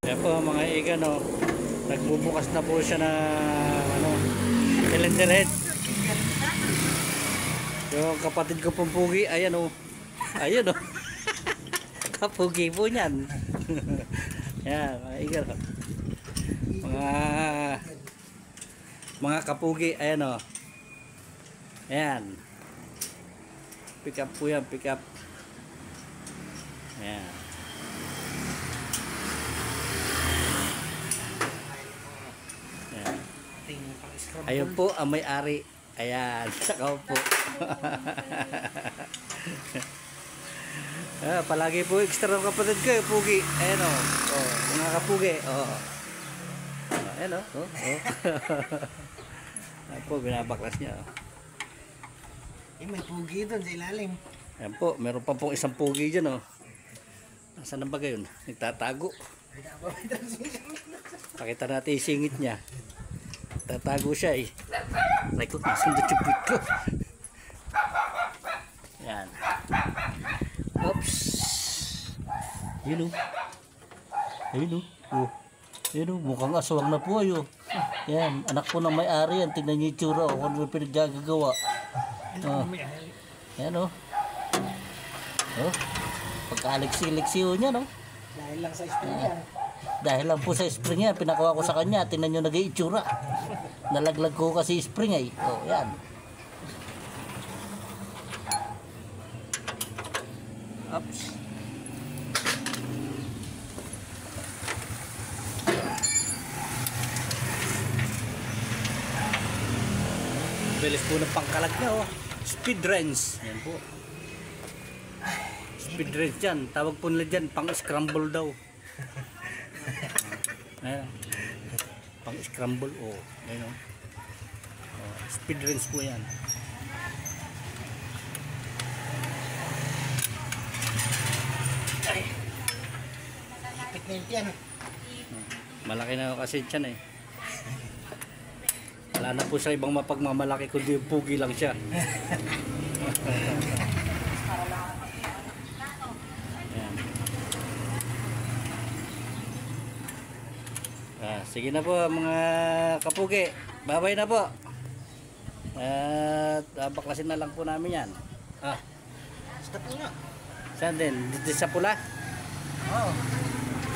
Ayan po mga iga, no, nagbubukas na po siya na ano, cylinder head. Yung kapatid ko pong pugi, ayan o, ayun o. Kapugi po niyan. Yan mga iga, no. Mga kapugi, ayan o. Ayan, pick up po yan, pick up. Ayan. Ayun po ang may-ari. Ayan, sakaw po. Palagi po extra ng kapatid ko, pugi. Ayan o. Oh, mga kapugi. Oh. Ayan o. Oh. Ayan po, binabaklas niya. May pugi doon sa ilalim. Ayan po, meron pa pong isang pugi dyan. Oh. Nasaan na ba gayon? Nagtatago. Pakita natin yung singit niya. Tatago siya eh. Like, nasundot yung puwit ko. Yan. Oops. Yun o. Ayun o. Oh. Yun o. Mukhang aswang na po ayo. Yan. Anak po ng may-ari yan. Tingnan niyo yung tsura o. Kung ano pinaggagawa. Oh. Yan o. Oh. Pagka-aliksi-aliksi niya no. Dahil lang sa spring yan. Dahil lang po sa spring yan, pinakuha ko sa kanya, tingnan nyo nag-iitsura. Nalaglag ko kasi spring ay. O, yan. Oops. Bilis po ng pangkalag niya, oh. Speed range. Yan po. Speed range yan. Tawag po nila dyan, pang-scramble daw. Ayan. Pang scramble o. Ayan o. Speed range po yan. Ipit na yan. Malaki na kasi yan eh. Wala na po sa ibang mapagmamalaki kundi pugi lang siya. Sige na po mga kapugi. Bye-bye na po. At baklasin na lang po namin yan. Stop mo na. Saan din? Dito sa pula? Oo.